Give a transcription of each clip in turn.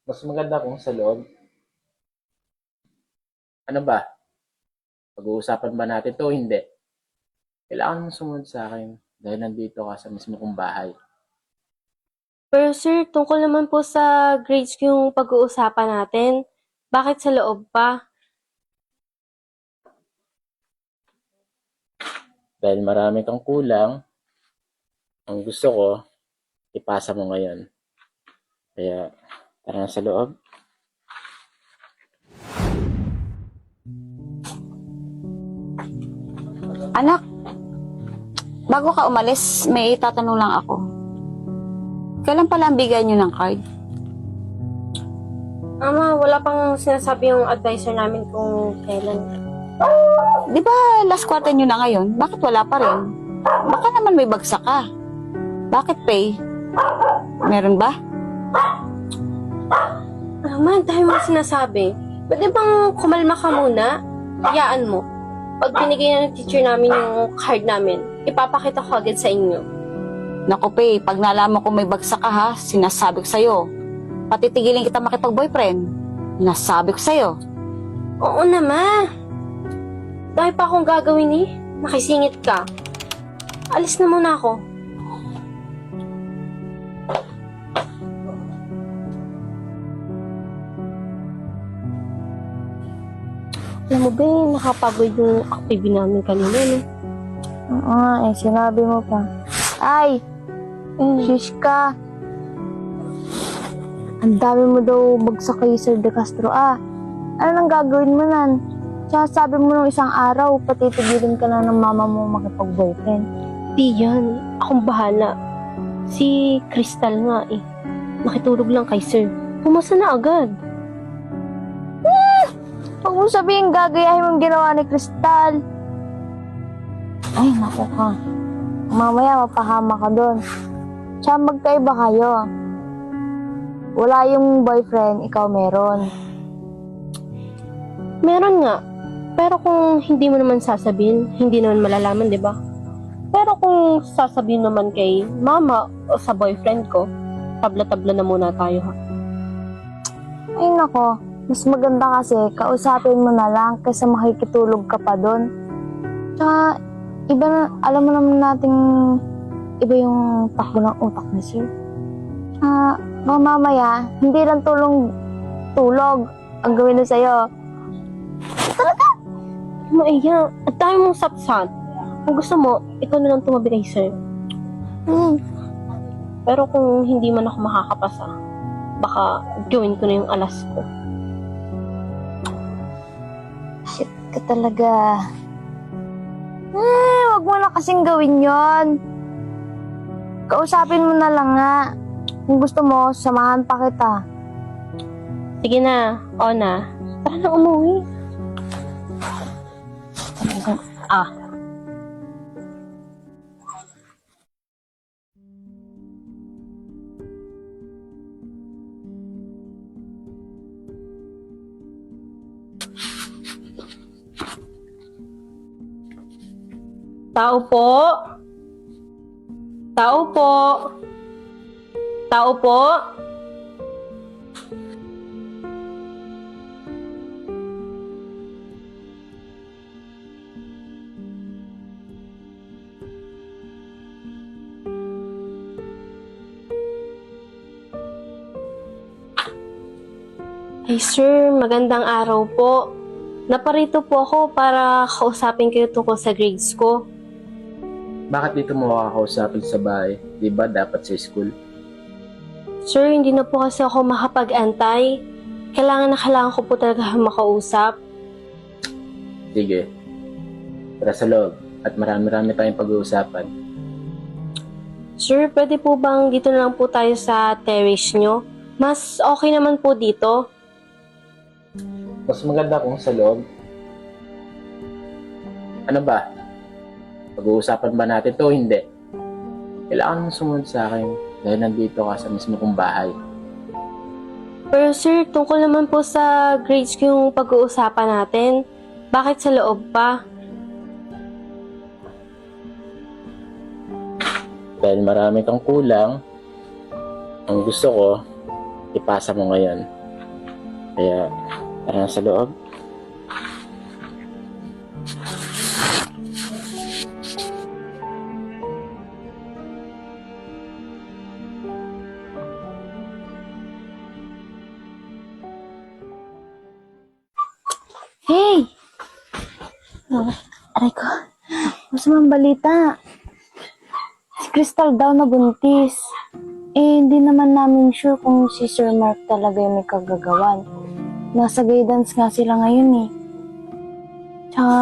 Mas maganda kung sa loob. Ano ba? Pag-uusapan ba natin to o hindi? Kailangan mong sumunod sa akin dahil nandito ka sa mismo kong bahay. Pero sir, tungkol naman po sa grades ko yung pag-uusapan natin. Bakit sa loob pa? Dahil marami kang kulang, ang gusto ko, ipasa mo ngayon. Kaya, tara na sa loob. Anak, bago ka umalis, may tatanong lang ako. Kailan pala ang bigay niyo ng card? Ama, wala pang sinasabi yung advisor namin kung kailan. Di ba last quarter niyo na ngayon? Bakit wala pa rin? Baka naman may bagsak ka. Bakit pay? Meron ba? Ama, dahil mo sinasabi. Pwede bang kumalma ka muna? Hayaan mo. Pag binigay na ng teacher namin yung card namin, ipapakita ko agad sa inyo. Naku pay, pag nalaman ko may bagsak ka ha, sinasabi ko sa'yo. Patitigilin kita makipag-boyfriend. Nasabi ko sa'yo. Oo na, ma. Dahil pa akong gagawin eh. Nakisingit ka. Alis na muna ako. Alam mo ba nakapagod yung activity namin kanina, no? Oo nga eh, sinabi mo pa. Ay, shish ka. Ang dami mo daw bagsak kay Sir De Castro Ano nang gagawin mo nan? Tsaka sabi mo nung isang araw, patitigilin ka na ng mama mo makipag-boyfriend. Di yan. Akong bahala. Si Crystal nga eh. Nakitulog lang kay sir. Pumasa na agad. Huwag mo sabihin gagayahin mong ginawa ni Crystal. Ay, naku ka. Mamaya mapahama ka doon. Tsaka magkaiba kayo. Wala yung boyfriend, ikaw meron. Meron nga. Pero kung hindi mo naman sasabihin, hindi naman malalaman, di ba? Pero kung sasabihin naman kay mama o sa boyfriend ko, tabla-tabla na muna tayo ha. Ay nako, mas maganda kasi kausapin mo na lang kaysa makikitulog ka pa doon. Tsaka, iba na, alam mo naman nating iba yung takbo ng utak ni sir. Baka mamaya, hindi lang tulog ang gawin na sa'yo. Maiya, at tayo mong sapsat. Kung gusto mo, ikaw na lang tumabi kay sir. Pero kung hindi man ako makakapasa, baka gawin ko na yung alas ko. Shit ka talaga. Wag mo na kasing gawin yon. Kausapin mo na lang nga. Kung gusto mo, samahan pa kita. Sige na, Ona. Tara na umuwi. Ah. Tao po. Tao po. Tao po. Hey sir, magandang araw po. Naparito po ako para kausapin kayo tungkol sa grades ko. Bakit dito mo makakausapin sa bahay? Di ba dapat sa school? Sir, hindi na po kasi ako makapag-antay. Kailangan ko po talaga makausap. Sige. Tara sa loob. At marami-rami tayong pag-uusapan. Sir, pwede po bang dito na lang po tayo sa terrace nyo? Mas okay naman po dito. Mas maganda kung sa loob. Ano ba? Pag-uusapan ba natin to o hindi? Kailangan mong sumunod sa akin dahil nandito ka sa mismo kong bahay. Pero sir, tungkol naman po sa grades ko yung pag-uusapan natin. Bakit sa loob pa? Dahil marami kang kulang, ang gusto ko, ipasa mo ngayon. Kaya, tara na sa loob. Hey! Oh, aray ko. Masamang balita. Si Crystal daw na buntis. Hindi naman namin sure kung si Sir Mark talaga yung may kagagawan. Nasa guidance nga sila ngayon eh. Tsaka,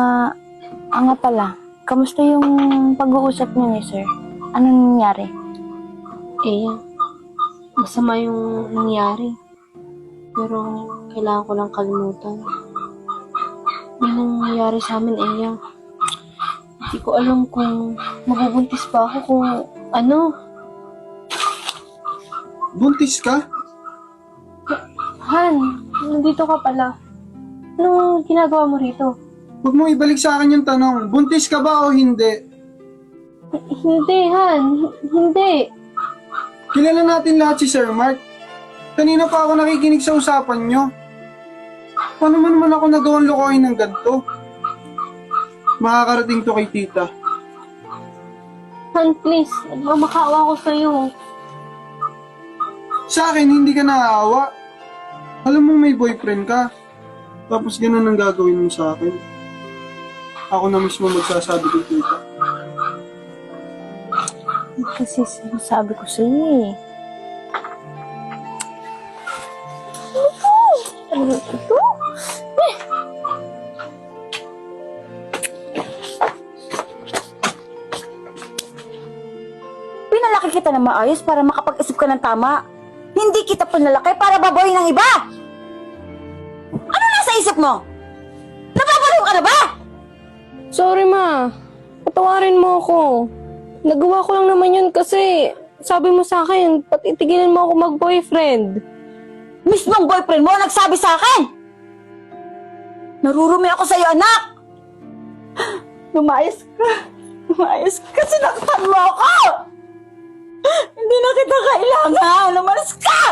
nga pala, kamusta yung pag-uusap niyo ni Sir? Anong nangyari? Masama yung nangyari. Pero kailangan ko lang kalimutan. Yung nangyari sa amin, hindi ko alam kung mabubuntis pa ako kung ano. Buntis ka? Han, nandito ka pala. Anong ginagawa mo rito? Huwag mo ibalik sa akin yung tanong, buntis ka ba o hindi? Hindi, Han. Hindi. Kilala natin lahat si Sir Mark. Kanina pa ako nakikinig sa usapan nyo. Paano mo naman ako nagawang lokohin ng ganito? Makakarating to kay tita. Han, please. Nagmamakaawa ko sa'yo. Sa akin, hindi ka naaawa. Alam mong may boyfriend ka. Tapos ganun ang gagawin mo sa akin. Ako na mismo magsasabi kay tita. Kasi sinasabi ko sa'yo eh. Ano ito? Pinalaki kita na maayos para makapag-isip ka ng tama. Hindi kita pinalaki para baboy ng iba! Ano nasa isip mo? Nababaliw ka na ba? Sorry, ma. Patawarin mo ako. Nagawa ko lang naman yun kasi sabi mo sa akin, pati tigilan mo ako mag-boyfriend. Mismong boyfriend mo nagsabi sa akin! Narurumi ako sa'yo, anak! Lumayas ka! Lumayas ka! Sinaktan mo ako! Hindi na kita kailangan! Lumalas ka!